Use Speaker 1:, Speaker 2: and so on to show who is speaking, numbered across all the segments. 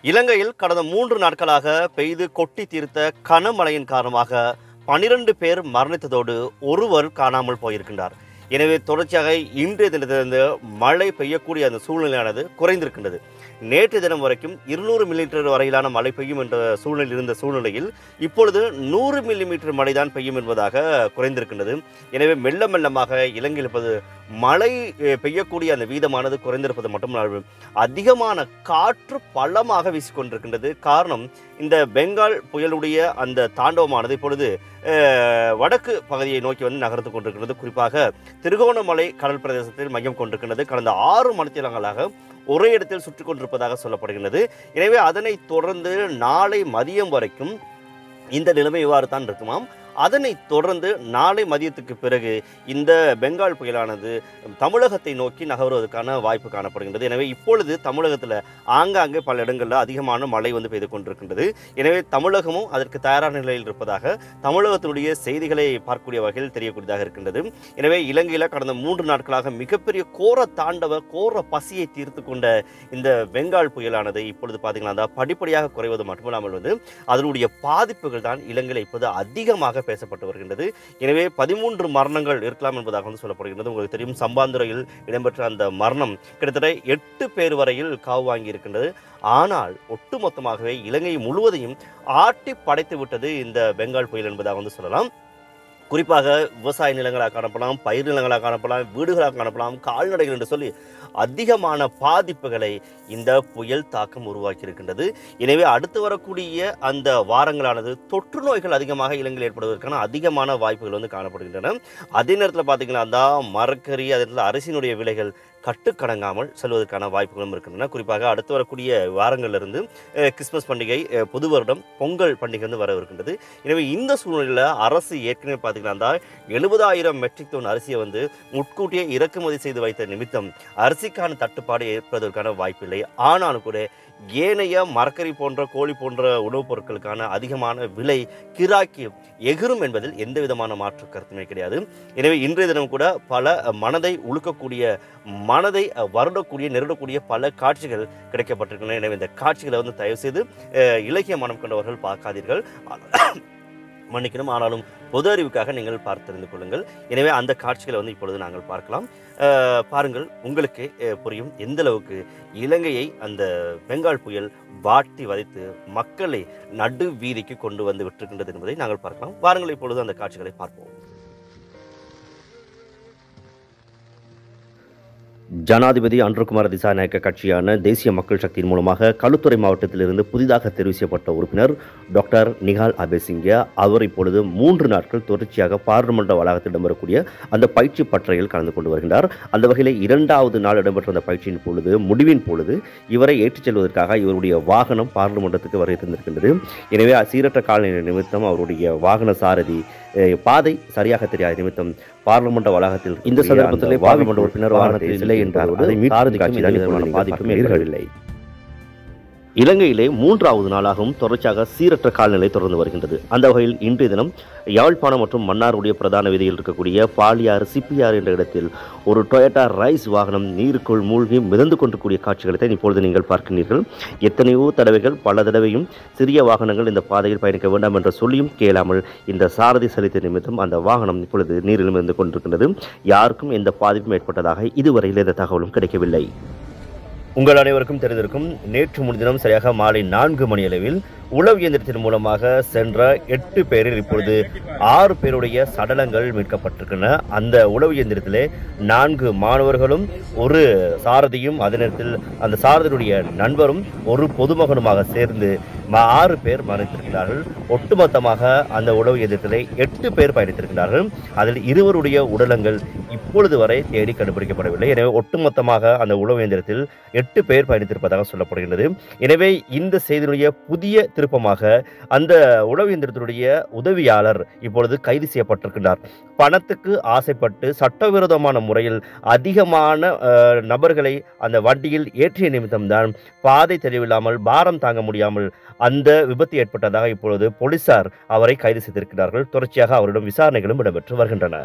Speaker 1: இலங்கையில் கடந்த 3 நாட்களாக பெய்து கொட்டி தீர்த்த கனமழையின் காரணமாக 12 பேர் மரணித்ததோடு ஒருவர் காணாமல் போயிருக்கின்றார். எனவே தொடர்ச்சியாக இன்றைய தினத்திலிருந்து மழை பெய்யக்கூடிய அந்த சூழ்நிலையானது குறைந்திருக்கின்றது. நேற்று தினம் வரைக்கும் 200 மில்லிமீட்டர் வரையிலான மழை பெய்யும் என்ற சூழ்நிலை இருந்த சூழ்நிலையில் இப்பொழுது 100 மில்லிமீட்டர் மழைதான் பெய்யும் என்பதாக குறைந்திருக்கின்றது. எனவே மெல்ல மெல்லமாக இலங்கையில் இப்போது மழை பெய்யக்கூடிய அந்த வீதமானது குறைந்திருப்பது மட்டுமல்லாமல் அதிகமான காற்று பள்ளமாக வீசிக்கொண்டிருக்கின்றது. காரணம், இந்த பெங்கால் புயலுடைய அந்த தாண்டவமானது இப்பொழுது வடக்கு பகுதியை நோக்கி வந்து நகர்ந்து கொண்டிருக்கிறது. குறிப்பாக திருகோணமலை கடல் பிரதேசத்தில் மையம் கொண்டிருக்கின்றது. கடந்த 6 மணித்தியாலங்களாக ஒரே இடத்தில் சுற்றி கொண்டிருப்பதாக சொல்லப்படுகின்றது. எனவே அதனை தொடர்ந்து நாளை மதியம் வரைக்கும் இந்த நிலைமை இவ்வாறு தான் இருக்குமாம். அதனைத் தொடர்ந்து நாளை மதியத்துக்கு பிறகு இந்த பெங்கால் புயலானது தமிழகத்தை நோக்கி நகர்வதற்கான வாய்ப்பு காணப்படுகின்றது. எனவே இப்பொழுது தமிழகத்தில் ஆங்காங்கே பல இடங்களில் அதிகமான மழை வந்து பெய்து கொண்டிருக்கின்றது. எனவே தமிழகமும் அதற்கு தயாரான நிலையில் இருப்பதாக தமிழகத்தினுடைய செய்திகளை பார்க்கக்கூடிய வகையில் தெரியக்கூடியதாக இருக்கின்றது. எனவே இலங்கையில் கடந்த 3 நாட்களாக மிகப்பெரிய கோர பசியை தீர்த்து கொண்ட இந்த பெங்கால் புயலானது இப்பொழுது பார்த்தீங்கன்னா படிப்படியாக குறைவது மட்டுமில்லாமல் வந்து அதனுடைய பாதிப்புகள் தான் இலங்கையில் இப்போது அதிகமாக பேசப்பட்டு வருகின்றது. எனவே 13 மரணங்கள் இருக்கலாம் என்பதாக வந்து சொல்லப்படுகின்றது. உங்களுக்கு தெரியும், சம்பாந்துறையில் இடம்பெற்ற அந்த மரணம் கிட்டத்தட்ட 8 பேர் வரையில் காவு வாங்கி இருக்கின்றது. ஆனால் ஒட்டுமொத்தமாகவே இலங்கை முழுவதையும் ஆட்டி படைத்து விட்டது இந்த பெங்கால் புயல் என்பதாக வந்து சொல்லலாம். குறிப்பாக விவசாய நிலங்களாக காணப்படலாம், பயிர் நிலங்களாக காணப்படலாம், வீடுகளாக காணப்படலாம், கால்நடைகள் என்று சொல்லி அதிகமான பாதிப்புகளை இந்த புயல் தாக்கம் உருவாக்கி இருக்கின்றது. எனவே அடுத்து வரக்கூடிய அந்த வாரங்களானது தொற்று நோய்கள் அதிகமாக இலங்கையில் ஏற்படுவதற்கான அதிகமான வாய்ப்புகள் வந்து காணப்படுகின்றன. அதே நேரத்தில் பார்த்தீங்கன்னா மரக்கறி, அதே நேரத்தில் அரிசியினுடைய விலைகள் கட்டுக்கடங்காமல் செல்வதற்கான வாய்ப்புகளும் இருக்கின்றன. குறிப்பாக அடுத்து வரக்கூடிய வாரங்களிலிருந்து கிறிஸ்மஸ் பண்டிகை, புது வருடம், பொங்கல் பண்டிகை வந்து வர இருக்கின்றது. எனவே இந்த சூழ்நிலையில் அரசு ஏற்கனவே பார்த்தீங்கன்னா 70,000 மெட்ரிக் டன் அரிசியை வந்து முன்கூட்டியே இறக்குமதி செய்து வைத்த நிமித்தம் அரிசிக்கான தட்டுப்பாடு ஏற்படுவதற்கான வாய்ப்பில்லை. ஆனாலும் கூட ஏனைய மரக்கறி போன்ற, கோழி போன்ற உணவுப் பொருட்களுக்கான அதிகமான விலை கிராக்கி எகிரும் என்பதில் எந்த விதமான மாற்று கருத்துமே கிடையாது. எனவே இன்றைய தினம் கூட பல மனதை உழுக்கக்கூடிய, மனதை வருடக்கூடிய, நெருடக்கூடிய பல காட்சிகள் கிடைக்கப்பட்டிருக்கின்றன. எனவே இந்த காட்சிகளை வந்து தயவு செய்து இலக்கிய மனம் கொண்டவர்கள் பார்க்காதீர்கள், மன்னிக்கணும். ஆனாலும் பொது அறிவுக்காக நீங்கள் பார்த்திருந்து கொள்ளுங்கள். எனவே அந்த காட்சிகளை வந்து இப்பொழுது நாங்கள் பார்க்கலாம். பாருங்கள், உங்களுக்கு புரியும் எந்த அளவுக்கு இலங்கையை அந்த பெங்கால் புயல் வாட்டி வதைத்து மக்களை நடு வீதிக்கு கொண்டு வந்து விட்டிருக்கின்றது என்பதை நாங்கள் பார்க்கலாம். வாருங்கள், இப்பொழுது அந்த காட்சிகளை பார்ப்போம். ஜனாதிபதி அன்ருகுமார திசாநாயக்க கட்சியான தேசிய மக்கள் சக்தியின் மூலமாக களுத்துறை மாவட்டத்திலிருந்து புதிதாக தெரிவு செய்யப்பட்ட உறுப்பினர் டாக்டர் நிகால் அபேசிங்க அவர் இப்பொழுது 3 நாட்கள் தொடர்ச்சியாக பாராளுமன்ற வளாகத்தில் இடம்பெறக்கூடிய அந்த பயிற்சி பட்டறையில் கலந்து கொண்டு வருகின்றார். அந்த வகையில் 2வது நாள் இடம்பெற்ற அந்த பயிற்சியின் பொழுது, முடிவின் பொழுது இவரை ஏற்றிச் செல்வதற்காக இவருடைய வாகனம் பாராளுமன்றத்துக்கு வருகை தந்திருக்கின்றது. எனவே சீரற்ற காலநிலை நிமித்தம் அவருடைய வாகன சாரதி பாதை சரியாக தெரியாத நிமித்தம் பாராளுமன்ற வளாகத்தில் இந்த சந்தர்ப்பத்தில் பாராளுமன்ற உறுப்பினர் வாகனத்தில் இல்லை என்பதோடு பாதிப்பும் ஏற்படவில்லை. இலங்கையிலே 3வது நாளாகவும் தொடர்ச்சியாக சீரற்ற காலநிலை தொடர்ந்து வருகின்றது. அந்த வகையில் இன்றைய தினம் யாழ்ப்பாணம் மற்றும் மன்னாருடைய பிரதான வீதியில் இருக்கக்கூடிய பாலியாறு சிப்பியாறு என்ற இடத்தில் ஒரு டொயோட்டா ரைஸ் வாகனம் நீருக்குள் மூழ்கி மிதந்து கொண்டிருக்கூடிய காட்சிகளை தான் இப்பொழுது நீங்கள் பார்க்கிறீர்கள். எத்தனையோ தடவைகள், பல தடவையும் சிறிய வாகனங்கள் இந்த பாதையில் பயணிக்க வேண்டாம் என்று சொல்லியும் கேளாமல் இந்த சாரதி செலுத்திய நிமித்தம் அந்த வாகனம் இப்பொழுது நீரில் மிதந்து கொண்டிருக்கின்றது. யாருக்கும் எந்த பாதிப்பும் ஏற்பட்டதாக இதுவரையில் எந்த தகவலும் கிடைக்கவில்லை. உங்கள் அனைவருக்கும் தெரிந்திருக்கும், நேற்று முன்தினம் சரியாக மாலை 4 மணி அளவில் உளவு இயந்திரத்தின் மூலமாக சென்ற 8 பேரில் இப்பொழுது 6 பேருடைய சடலங்கள் மீட்கப்பட்டிருக்கின்றன. அந்த உளவு இயந்திரத்திலே 4 மாணவர்களும், ஒரு சாரதியும், அதே நேரத்தில் அந்த சாரதியுடைய நண்பரும், ஒரு பொதுமகனுமாக சேர்ந்து 6 பேர் மரணித்திருக்கிறார்கள். ஒட்டுமொத்தமாக அந்த உளவு இயந்திரத்திலே 8 பேர் பயணித்திருக்கிறார்கள். அதில் 2 உடலங்கள் இப்பொழுது வரை தேடி கண்டுபிடிக்கப்படவில்லை. எனவே ஒட்டுமொத்தமாக அந்த உளவு இயந்திரத்தில் 8 பேர் பயணித்திருப்பதாக சொல்லப்படுகின்றது. எனவே இந்த செய்தியுடைய புதிய திருப்பமாக அந்த உளவு இயந்திரத்தினுடைய உதவியாளர் இப்பொழுது கைது செய்யப்பட்டிருக்கின்றார். பணத்துக்கு ஆசைப்பட்டு சட்டவிரோதமான முறையில் அதிகமான நபர்களை அந்த வண்டியில் ஏற்றிய நிமித்தம்தான் பாதை தெளிவில்லாமல், பாரம் தாங்க முடியாமல் அந்த விபத்து ஏற்பட்டதாக இப்பொழுது போலீசார் அவரை கைது செய்திருக்கிறார்கள். தொடர்ச்சியாக அவரிடம் விசாரணைகளும் இடம்பெற்று வருகின்றன.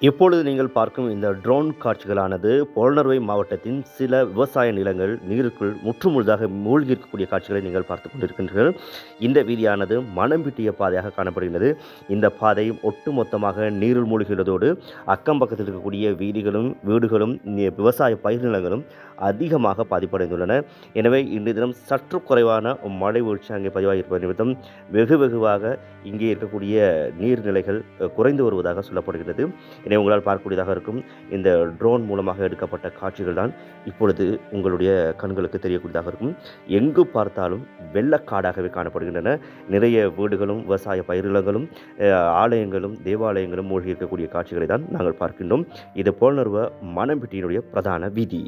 Speaker 1: இப்பொழுது நீங்கள் பார்க்கும் இந்த ட்ரோன் காட்சிகளானது பொலனறுவை மாவட்டத்தின் சில விவசாய நிலங்கள் நீருக்குள் முற்றுமுழுதாக மூழ்கி இருக்கக்கூடிய காட்சிகளை நீங்கள் பார்த்து கொண்டிருக்கின்றீர்கள். இந்த வீதியானது மனம் பிட்டிய பாதையாக காணப்படுகிறது. இந்த பாதை ஒட்டுமொத்தமாக நீரில் மூழ்கியுள்ளதோடு அக்கம் பக்கத்தில் இருக்கக்கூடிய வீதிகளும் வீடுகளும் விவசாய பயிர் நிலங்களும் அதிகமாக பாதிப்படைந்துள்ளன. எனவே இன்றைய தினம் சற்று குறைவான மழை வீழ்ச்சி அங்கே பதிவாகியிருப்பது நிமித்தம் வெகுவாக இங்கே இருக்கக்கூடிய நீர்நிலைகள் குறைந்து வருவதாக சொல்லப்படுகிறது. எனவே உங்களால் பார்க்கக்கூடியதாக இருக்கும் இந்த ட்ரோன் மூலமாக எடுக்கப்பட்ட காட்சிகள் தான் இப்பொழுது உங்களுடைய கண்களுக்கு தெரியக்கூடியதாக இருக்கும். எங்கு பார்த்தாலும் வெள்ளக்காடாகவே காணப்படுகின்றன. நிறைய வீடுகளும் விவசாய பயிரிலங்களும் ஆலயங்களும் தேவாலயங்களும் மூழ்கி இருக்கக்கூடிய காட்சிகளை தான் நாங்கள் பார்க்கின்றோம். இது பொலனறுவ மணம்பிட்டியினுடைய பிரதான வீதி.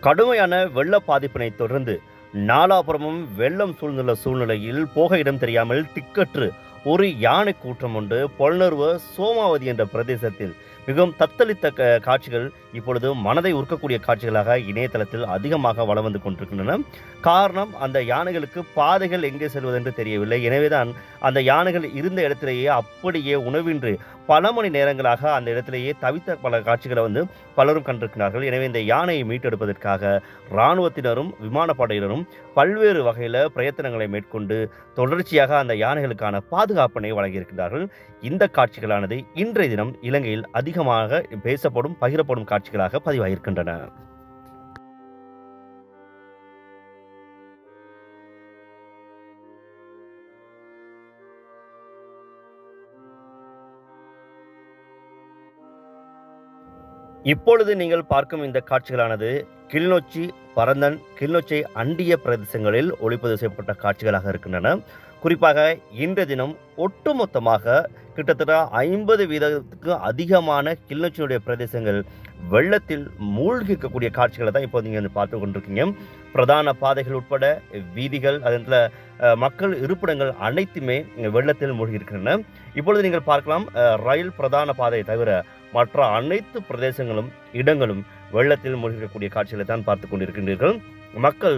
Speaker 1: கடுமையான வெள்ள பாதிப்பினை தொடர்ந்து நாலாபுரமும் வெள்ளம் சூழ்ந்துள்ள சூழ்நிலையில் போக இடம் தெரியாமல் திக்கற்று ஒரு யானை கூட்டம் உண்டு பொலனறுவ சோமாவதி என்ற பிரதேசத்தில் மிகவும் தத்தளித்த காட்சிகள் இப்பொழுது மனதை உருக்கக்கூடிய காட்சிகளாக இணையதளத்தில் அதிகமாக வலம் வந்து கொண்டிருக்கின்றன. காரணம், அந்த யானைகளுக்கு பாதைகள் எங்கே செல்வதென்று தெரியவில்லை. எனவேதான் அந்த யானைகள் இருந்த இடத்திலேயே அப்படியே உணவின்றி பல மணி நேரங்களாக அந்த இடத்திலேயே தவித்த பல காட்சிகளை பலரும் கண்டிருக்கிறார்கள். எனவே இந்த யானையை மீட்டெடுப்பதற்காக இராணுவத்தினரும் விமானப்படையினரும் பல்வேறு வகையில் பிரயத்தனங்களை மேற்கொண்டு தொடர்ச்சியாக அந்த யானைகளுக்கான பாதுகாப்பினை வழங்கியிருக்கிறார்கள். இந்த காட்சிகளானது இன்றைய தினம் இலங்கையில் அதிகமாக பேசப்படும் பகிரப்படும் காட்சிகளாக பதிவாகியிருக்கின்றன. இப்பொழுது நீங்கள் பார்க்கும் இந்த காட்சிகளானது கிளிநொச்சி பரந்தன் கிளிநொச்சியை அண்டிய பிரதேசங்களில் ஒளிப்பதிவு செய்யப்பட்ட காட்சிகளாக இருக்கின்றன. குறிப்பாக இன்றைய தினம் ஒட்டுமொத்தமாக கிட்டத்தட்ட 50% அதிகமான கிளிநொச்சியுடைய பிரதேசங்கள் வெள்ளத்தில் மூழ்கி இருக்கக்கூடிய காட்சிகளை தான் இப்போ நீங்கள் பார்த்து கொண்டிருக்கீங்க. பிரதான பாதைகள் உட்பட வீதிகள் அதில் மக்கள் இருப்பிடங்கள் அனைத்துமே வெள்ளத்தில் மூழ்கி இருக்கின்றன. இப்பொழுது நீங்கள் பார்க்கலாம், ரயில் பிரதான பாதையை தவிர மற்ற அனைத்து பிரதேசங்களும் இடங்களும் வெள்ளத்தில் மூழ்கக்கூடிய காட்சிகளை தான் பார்த்து கொண்டிருக்கின்றீர்கள். மக்கள்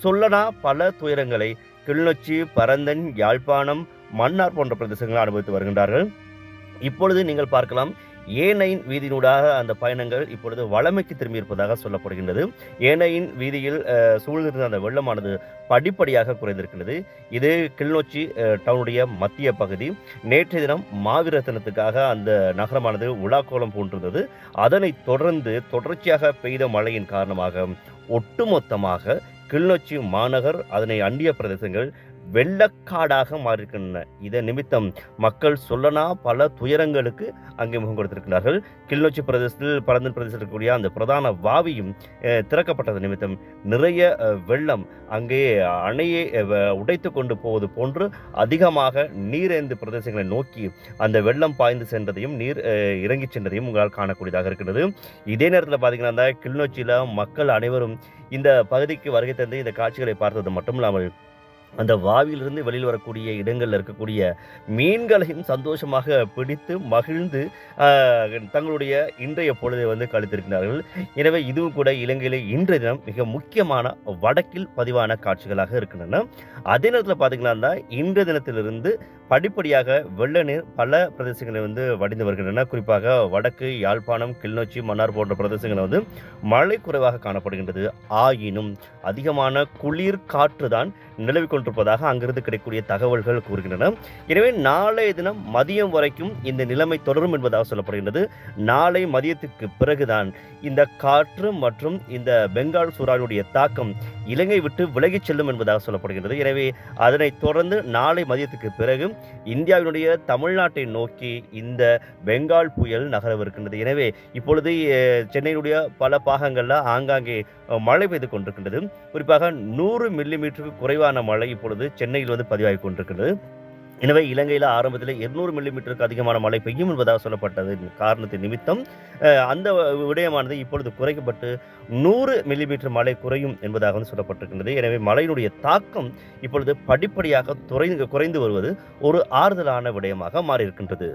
Speaker 1: சொல்லனா பல துயரங்களை கிளிநொச்சி பரந்தன் யாழ்ப்பாணம் மன்னார் போன்ற பிரதேசங்களை அனுபவித்து வருகின்றார்கள். இப்பொழுது நீங்கள் பார்க்கலாம், ஏனையின் வீதியினூடாக அந்த பயணங்கள் இப்பொழுது வளமைக்கு திரும்பியிருப்பதாக சொல்லப்படுகின்றது. ஏனையின் வீதியில் சூழ்ந்திருந்த அந்த வெள்ளமானது படிப்படியாக குறைந்திருக்கின்றது. இது கிளிநொச்சி டவுனுடைய மத்திய பகுதி. நேற்றைய தினம் மாவீரத்தினத்துக்காக அந்த நகரமானது உலாக்கோலம் பூண்டிருந்தது. அதனைத் தொடர்ந்து தொடர்ச்சியாக பெய்த மழையின் காரணமாக ஒட்டுமொத்தமாக கிளிநொச்சி மாநகர் அதனை அண்டிய பிரதேசங்கள் வெள்ளக்காடாக மாறியிருக்கின்றன. இதன் நிமித்தம் மக்கள் சொல்லனா பல துயரங்களுக்கு அங்கே முகம் கொடுத்திருக்கிறார்கள். கிளிநொச்சி பிரதேசத்தில் பரந்தன் பிரதேசத்தில் இருக்கக்கூடிய அந்த பிரதான வாவியும் திறக்கப்பட்டது நிமித்தம் நிறைய வெள்ளம் அங்கே அணையை உடைத்து கொண்டு போவது போன்று அதிகமாக நீரேந்து பிரதேசங்களை நோக்கி அந்த வெள்ளம் பாய்ந்து சென்றதையும் நீர் இறங்கி சென்றதையும் உங்களால் காணக்கூடியதாக இருக்கிறது. இதே நேரத்தில் பார்த்தீங்கன்னா கிளிநொச்சியில் மக்கள் அனைவரும் இந்த பகுதிக்கு வருகை தந்து இந்த காட்சிகளை பார்த்தது மட்டுமில்லாமல் அந்த வாவிலிருந்து வெளியில் வரக்கூடிய இடங்களில் இருக்கக்கூடிய மீன்களையும் சந்தோஷமாக பிடித்து மகிழ்ந்து தங்களுடைய இன்றைய பொழுதை கழித்திருக்கிறார்கள். எனவே இதுவும் கூட இலங்கையில் இன்றைய தினம் மிக முக்கியமான வடக்கில் பதிவான காட்சிகளாக இருக்கின்றன. அதே நேரத்தில் பார்த்தீங்கன்னா இன்றைய தினத்திலிருந்து படிப்படியாக வெள்ள நீர் பல பிரதேசங்களை வடிந்து வருகின்றன. குறிப்பாக வடக்கு யாழ்ப்பாணம் கிளிநொச்சி மன்னார் போன்ற பிரதேசங்கள் மழை குறைவாக காணப்படுகின்றது. ஆயினும் அதிகமான குளிர் காற்று தான் நிலவி கொண்டிருப்பதாக அங்கிருந்து கிடைக்கக்கூடிய தகவல்கள் கூறுகின்றன. எனவே நாளைய தினம் மதியம் வரைக்கும் இந்த நிலைமை தொடரும் என்பதாக சொல்லப்படுகின்றது. நாளை மதியத்திற்கு பிறகுதான் இந்த காற்று மற்றும் இந்த பெங்கால் சூறாவளியுடைய தாக்கம் இலங்கை விட்டு விலகிச் செல்லும் என்பதாக சொல்லப்படுகின்றது. எனவே அதனைத் தொடர்ந்து நாளை மதியத்துக்கு பிறகு இந்தியாவினுடைய தமிழ்நாட்டை நோக்கி இந்த பெங்கால் புயல் நகரவிருக்கின்றது. எனவே இப்பொழுது சென்னையினுடைய பல பாகங்களில் ஆங்காங்கே மழை பெய்து கொண்டிருக்கின்றது. குறிப்பாக 100 மில்லிமீட்டருக்கு குறைவான மழை இப்பொழுது சென்னையில் பதிவாகி கொண்டிருக்கின்றது. எனவே இலங்கையில் ஆரம்பத்தில் 200 மில்லிமீட்டருக்கு அதிகமான மழை பெய்யும் என்பதாக சொல்லப்பட்டது காரணத்தின் நிமித்தம் அந்த விடயமானது இப்பொழுது குறைக்கப்பட்டு 100 மில்லிமீட்டர் மழை குறையும் என்பதாக சொல்லப்பட்டிருக்கின்றது. எனவே மழையினுடைய தாக்கம் இப்பொழுது படிப்படியாக குறைந்து வருவது ஒரு ஆறுதலான விடயமாக மாறியிருக்கின்றது.